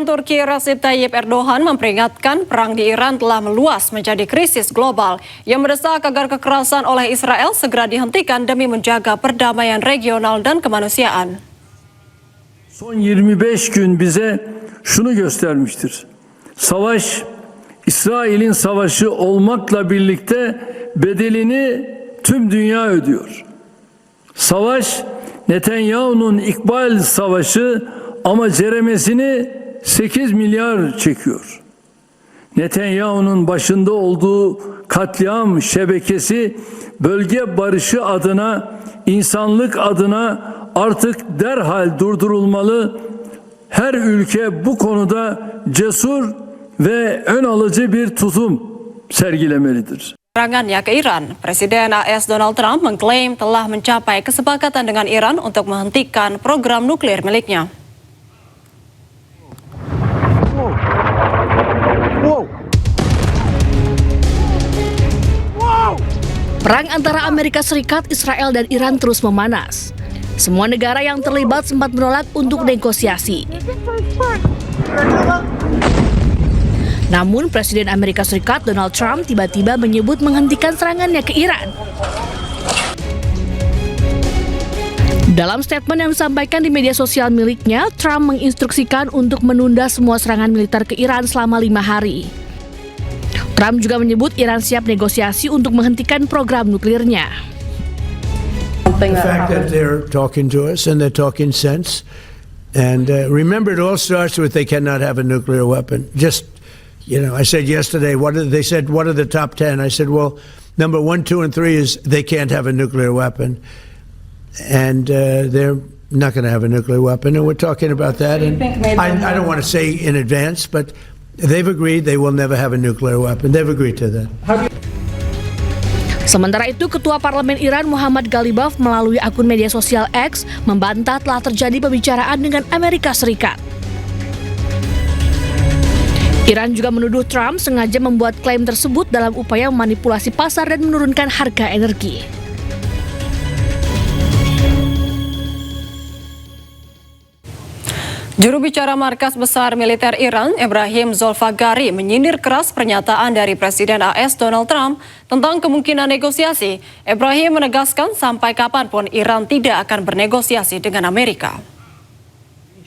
Turki Recep Tayyip Erdogan memperingatkan perang di Iran telah meluas menjadi krisis global yang mendesak agar kekerasan oleh Israel segera dihentikan demi menjaga perdamaian regional dan kemanusiaan. Son 25 gün bize şunu göstermiştir. Savaş, İsrail'in savaşı olmakla birlikte bedelini tüm dünya ödüyor. Savaş, Netanyahu'nun İkbal Savaşı ama ceremesini 8 milyar çekiyor. Netanyahu'nun başında olduğu katliam şebekesi bölge barışı adına, insanlık adına artık derhal durdurulmalı. Her ülke bu konuda cesur ve ön alıcı bir tutum sergilemelidir. Serangannya ke Iran, Presiden AS Donald Trump mengklaim telah mencapai kesepakatan dengan Iran untuk menghentikan program nuklir miliknya. Perang antara Amerika Serikat, Israel, dan Iran terus memanas. Semua negara yang terlibat sempat menolak untuk negosiasi. Namun, Presiden Amerika Serikat Donald Trump tiba-tiba menyebut menghentikan serangannya ke Iran. Dalam statement yang disampaikan di media sosial miliknya, Trump menginstruksikan untuk menunda semua serangan militer ke Iran selama 5 hari. Trump juga menyebut Iran siap negosiasi untuk menghentikan program nuklirnya. The fact that they're talking to us and they're talking sense, and remember, it all starts with they cannot have a nuclear weapon. I said yesterday, they said, what are the top 10? I said, well, number 1, 2, and 3 is they can't have a nuclear weapon. And they're not going to have a nuclear weapon. And we're talking about that. And I don't want to say in advance, but they've agreed they will never have a nuclear weapon. They've agreed to that. Sementara itu, Ketua Parlemen Iran Muhammad Ghalibaf melalui akun media sosial X membantah telah terjadi pembicaraan dengan Amerika Serikat. Iran juga menuduh Trump sengaja membuat klaim tersebut dalam upaya memanipulasi pasar dan menurunkan harga energi. Juru bicara Markas Besar Militer Iran, Ebrahim Zolfagari, menyindir keras pernyataan dari Presiden AS Donald Trump tentang kemungkinan negosiasi. Ebrahim menegaskan sampai kapanpun Iran tidak akan bernegosiasi dengan Amerika.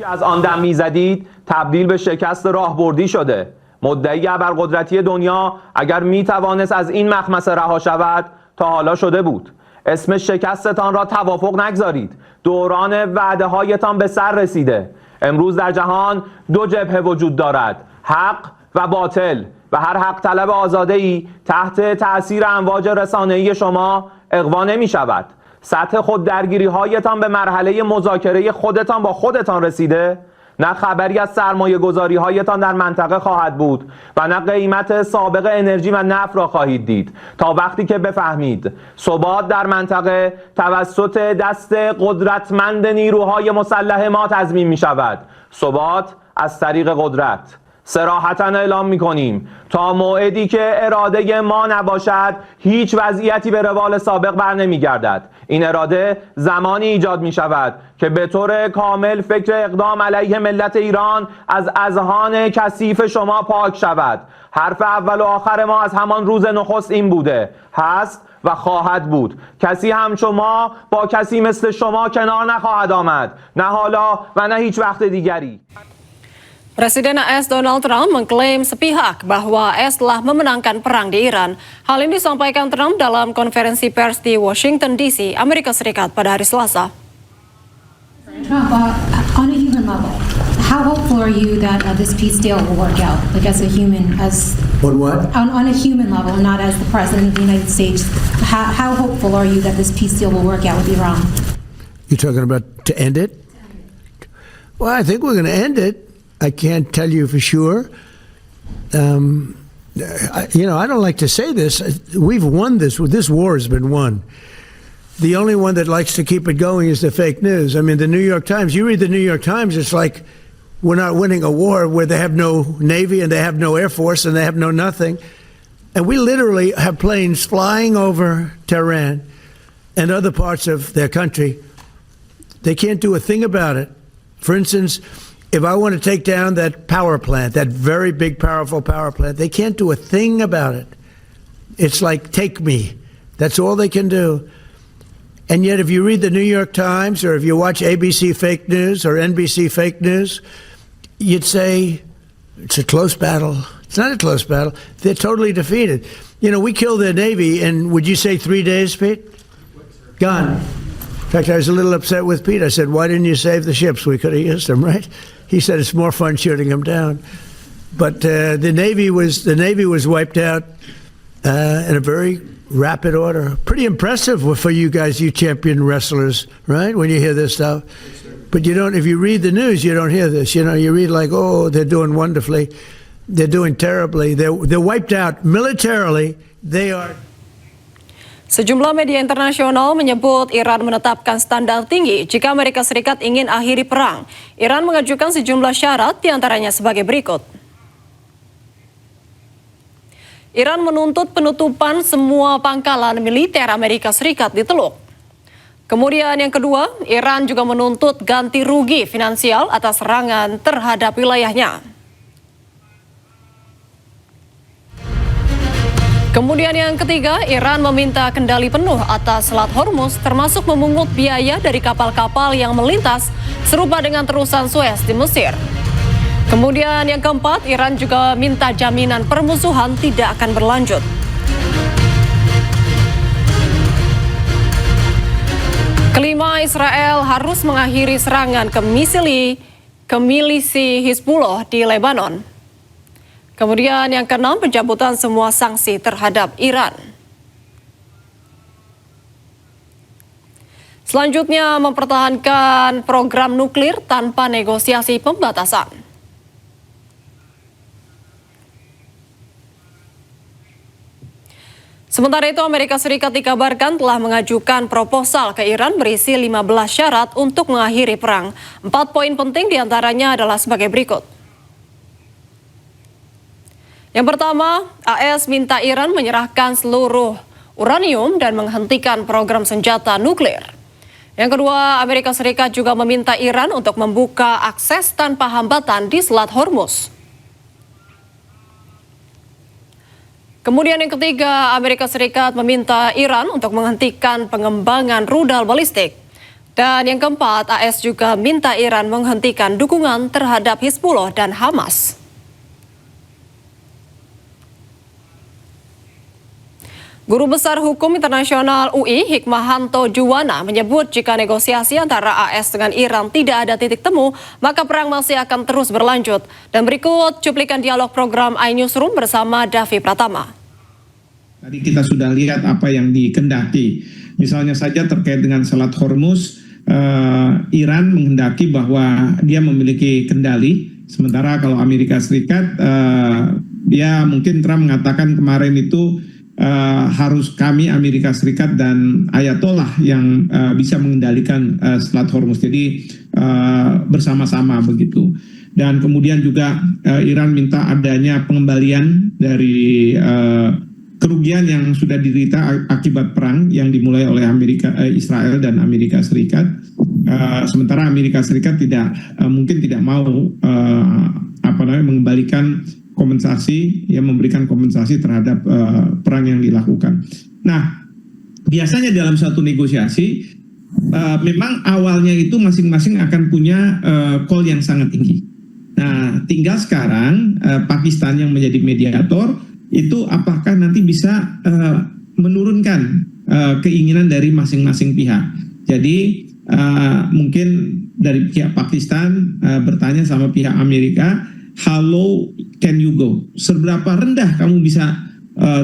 از آن دم میزدید تبدیل به شکست راهبردی شده. مدعی ابرقدرتی دنیا اگر میتوانست از این مخمصه رها شود تا حالا شده بود. اسم شکستتان را توافق نگذارید. دوران وعده هایتان به سر رسیده. امروز در جهان 2 جبهه وجود دارد، حق و باطل، و هر حق طلب آزاده‌ای تحت تأثیر امواج رسانه‌ای شما اغوا نمی شود. سطح خود درگیری هایتان به مرحله مذاکره خودتان با خودتان رسیده؟ نه خبری از سرمایه گذاری هایتان در منطقه خواهد بود و نه قیمت سابق انرژی و نفت را خواهید دید تا وقتی که بفهمید ثبات در منطقه توسط دست قدرتمند نیروهای مسلح ما تضمین می شود. ثبات از طریق قدرت. صراحتاً اعلام می‌کنیم تا موعدی که اراده ما نباشد هیچ وضعیتی به روال سابق بر نمی‌گردد. این اراده زمانی ایجاد می‌شود که به طور کامل فکر اقدام علیه ملت ایران از اذهان کثیف شما پاک شود. حرف اول و آخر ما از همان روز نخست این بوده، هست و خواهد بود. کسی هم شما با کسی مثل شما کنار نخواهد آمد، نه حالا و نه هیچ وقت دیگری. Presiden AS Donald Trump mengklaim sepihak bahwa AS telah memenangkan perang di Iran. Hal ini disampaikan Trump dalam konferensi pers di Washington DC, Amerika Serikat pada hari Selasa. Trump, on a human level, how hopeful are you that this peace deal will work out? Like as a human, on a human level, not as the President of the United States. How hopeful are you that this peace deal will work out with Iran? You're talking about to end it? Well, I think we're going to end it. I can't tell you for sure. I don't like to say this. We've won this. This war has been won. The only one that likes to keep it going is the fake news. I mean, the New York Times, you read the New York Times, it's like we're not winning a war where they have no Navy and they have no Air Force and they have no nothing. And we literally have planes flying over Tehran and other parts of their country. They can't do a thing about it. For instance, if I want to take down that power plant, that very big, powerful power plant, they can't do a thing about it. It's like, take me. That's all they can do. And yet, if you read the New York Times or if you watch ABC fake news or NBC fake news, you'd say it's a close battle. It's not a close battle. They're totally defeated. You know, we killed their Navy in, would you say 3 days, Pete? Gone. In fact, I was a little upset with Pete. I said, why didn't you save the ships? We could have used them, right? He said, it's more fun shooting them down. But the Navy was wiped out in a very rapid order. Pretty impressive for you guys, you champion wrestlers, right? When you hear this stuff. But you don't, if you read the news, you don't hear this. You know, you read like, oh, they're doing wonderfully. They're doing terribly. They're wiped out militarily. They are. Sejumlah media internasional menyebut Iran menetapkan standar tinggi jika Amerika Serikat ingin akhiri perang. Iran mengajukan sejumlah syarat, diantaranya sebagai berikut. Iran menuntut penutupan semua pangkalan militer Amerika Serikat di Teluk. Kemudian yang kedua, Iran juga menuntut ganti rugi finansial atas serangan terhadap wilayahnya. Kemudian yang ketiga, Iran meminta kendali penuh atas Selat Hormuz, termasuk memungut biaya dari kapal-kapal yang melintas, serupa dengan terusan Suez di Mesir. Kemudian yang keempat, Iran juga minta jaminan permusuhan tidak akan berlanjut. Kelima, Israel harus mengakhiri serangan ke milisi Hizbullah di Lebanon. Kemudian yang keenam, pencabutan semua sanksi terhadap Iran. Selanjutnya, mempertahankan program nuklir tanpa negosiasi pembatasan. Sementara itu, Amerika Serikat dikabarkan telah mengajukan proposal ke Iran berisi 15 syarat untuk mengakhiri perang. 4 poin penting diantaranya adalah sebagai berikut. Yang pertama, AS minta Iran menyerahkan seluruh uranium dan menghentikan program senjata nuklir. Yang kedua, Amerika Serikat juga meminta Iran untuk membuka akses tanpa hambatan di Selat Hormuz. Kemudian yang ketiga, Amerika Serikat meminta Iran untuk menghentikan pengembangan rudal balistik. Dan yang keempat, AS juga minta Iran menghentikan dukungan terhadap Hizbullah dan Hamas. Guru Besar Hukum Internasional UI, Hikmahanto Juwana, menyebut jika negosiasi antara AS dengan Iran tidak ada titik temu, maka perang masih akan terus berlanjut. Dan berikut cuplikan dialog program iNewsroom bersama Davi Pratama. Tadi kita sudah lihat apa yang dikehendaki. Misalnya saja terkait dengan Selat Hormuz, Iran menghendaki bahwa dia memiliki kendali. Sementara kalau Amerika Serikat, dia mungkin Trump mengatakan kemarin itu, harus kami Amerika Serikat dan Ayatollah yang bisa mengendalikan Selat Hormuz. Jadi bersama-sama begitu. Dan kemudian juga Iran minta adanya pengembalian dari kerugian yang sudah diderita akibat perang yang dimulai oleh Israel dan Amerika Serikat. Sementara Amerika Serikat mungkin tidak mau mengembalikan kompensasi, memberikan kompensasi terhadap perang yang dilakukan. Nah, biasanya dalam satu negosiasi memang awalnya itu masing-masing akan punya call yang sangat tinggi. Nah, tinggal sekarang Pakistan yang menjadi mediator itu apakah nanti bisa menurunkan keinginan dari masing-masing pihak. Jadi mungkin dari pihak Pakistan bertanya sama pihak Amerika, how low can you go? Seberapa rendah kamu bisa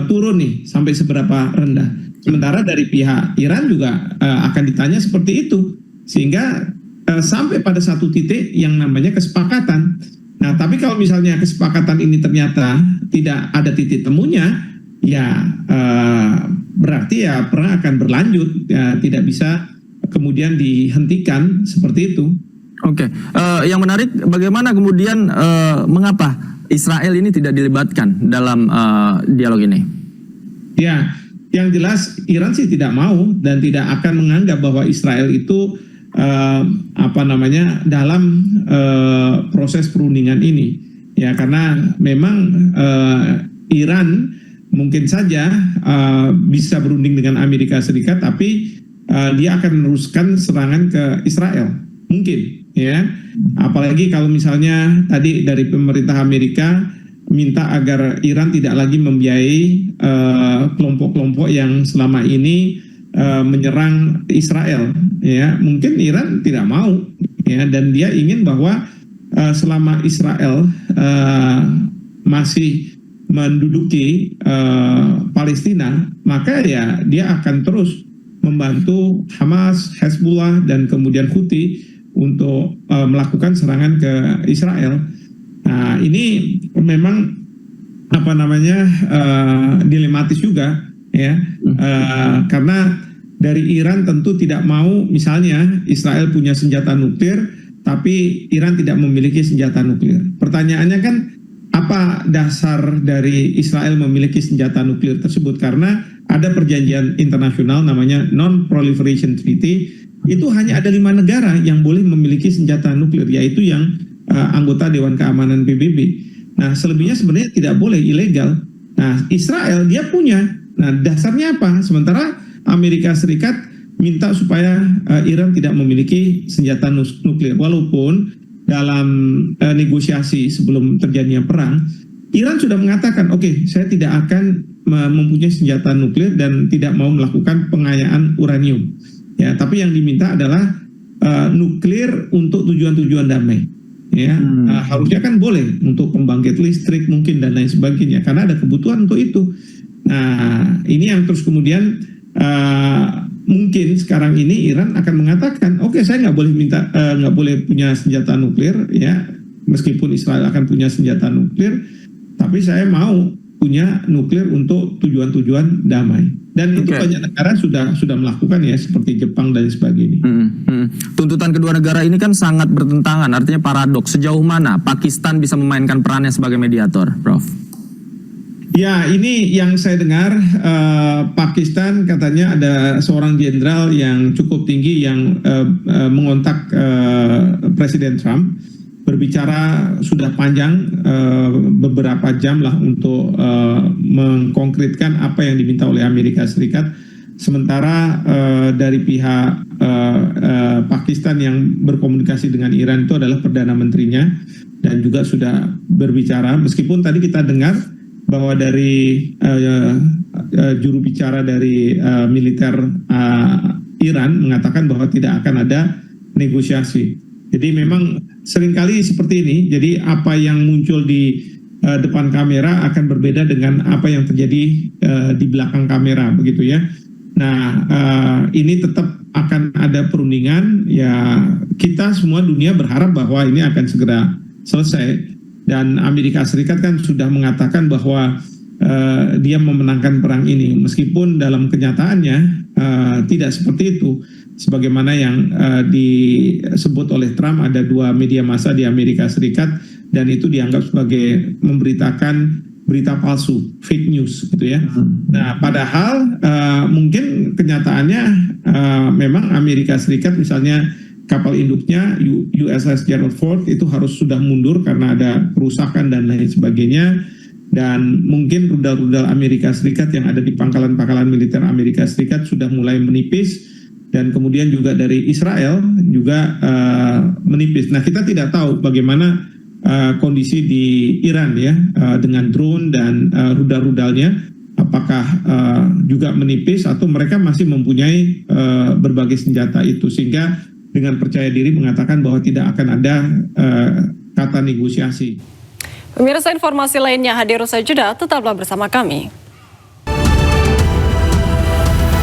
turun nih, sampai seberapa rendah? Sementara dari pihak Iran juga akan ditanya seperti itu, sehingga sampai pada satu titik yang namanya kesepakatan. Nah, tapi kalau misalnya kesepakatan ini ternyata tidak ada titik temunya, ya berarti ya perang akan berlanjut, ya tidak bisa kemudian dihentikan seperti itu. Oke, yang menarik bagaimana kemudian mengapa Israel ini tidak dilibatkan dalam dialog ini? Ya, yang jelas Iran sih tidak mau dan tidak akan menganggap bahwa Israel itu dalam proses perundingan ini, ya, karena memang Iran mungkin saja bisa berunding dengan Amerika Serikat, tapi dia akan meneruskan serangan ke Israel, mungkin, ya. Apalagi kalau misalnya tadi dari pemerintah Amerika minta agar Iran tidak lagi membiayai kelompok-kelompok yang selama ini menyerang Israel, ya. Mungkin Iran tidak mau, ya, dan dia ingin bahwa selama Israel masih menduduki Palestina, maka ya dia akan terus membantu Hamas, Hezbollah, dan kemudian Houthi untuk melakukan serangan ke Israel. Nah, ini memang dilematis juga, ya, karena dari Iran tentu tidak mau misalnya Israel punya senjata nuklir, tapi Iran tidak memiliki senjata nuklir. Pertanyaannya kan, apa dasar dari Israel memiliki senjata nuklir tersebut? Karena ada perjanjian internasional namanya Non-Proliferation Treaty, itu hanya ada 5 negara yang boleh memiliki senjata nuklir, yaitu yang anggota Dewan Keamanan PBB. Nah, selebihnya sebenarnya tidak boleh, ilegal. Nah, Israel dia punya. Nah, dasarnya apa? Sementara Amerika Serikat minta supaya Iran tidak memiliki senjata nuklir, walaupun dalam negosiasi sebelum terjadinya perang, Iran sudah mengatakan, oke, saya tidak akan mempunyai senjata nuklir dan tidak mau melakukan pengayaan uranium. Ya, tapi yang diminta adalah nuklir untuk tujuan-tujuan damai. Ya, harusnya kan boleh untuk pembangkit listrik mungkin dan lain sebagainya, karena ada kebutuhan untuk itu. Nah, ini yang terus kemudian mungkin sekarang ini Iran akan mengatakan, oke, saya nggak boleh punya senjata nuklir, ya, meskipun Israel akan punya senjata nuklir, tapi saya mau punya nuklir untuk tujuan-tujuan damai. Dan itu banyak negara sudah melakukan, ya, seperti Jepang dan sebagainya. Tuntutan kedua negara ini kan sangat bertentangan, artinya paradoks. Sejauh mana Pakistan bisa memainkan perannya sebagai mediator, Prof? Ya, ini yang saya dengar, Pakistan katanya ada seorang jenderal yang cukup tinggi yang mengontak Presiden Trump, berbicara sudah panjang, beberapa jam lah untuk mengkonkretkan apa yang diminta oleh Amerika Serikat. Sementara dari pihak Pakistan yang berkomunikasi dengan Iran itu adalah Perdana Menterinya, dan juga sudah berbicara, meskipun tadi kita dengar bahwa dari juru bicara dari militer Iran mengatakan bahwa tidak akan ada negosiasi. Jadi memang seringkali seperti ini, jadi apa yang muncul di depan kamera akan berbeda dengan apa yang terjadi di belakang kamera, begitu ya. Nah, ini tetap akan ada perundingan, ya, kita semua dunia berharap bahwa ini akan segera selesai. Dan Amerika Serikat kan sudah mengatakan bahwa dia memenangkan perang ini, meskipun dalam kenyataannya tidak seperti itu. Sebagaimana yang disebut oleh Trump, ada 2 media massa di Amerika Serikat, dan itu dianggap sebagai memberitakan berita palsu, fake news, gitu ya. Nah, padahal mungkin kenyataannya memang Amerika Serikat, misalnya kapal induknya USS Gerald Ford itu harus sudah mundur karena ada kerusakan dan lain sebagainya, dan mungkin rudal-rudal Amerika Serikat yang ada di pangkalan-pangkalan militer Amerika Serikat sudah mulai menipis, dan kemudian juga dari Israel juga menipis. Nah, kita tidak tahu bagaimana kondisi di Iran, ya, dengan drone dan rudal-rudalnya, apakah juga menipis atau mereka masih mempunyai berbagai senjata itu, sehingga dengan percaya diri mengatakan bahwa tidak akan ada kata negosiasi. Pemirsa, informasi lainnya hadir usai jeda, tetaplah bersama kami.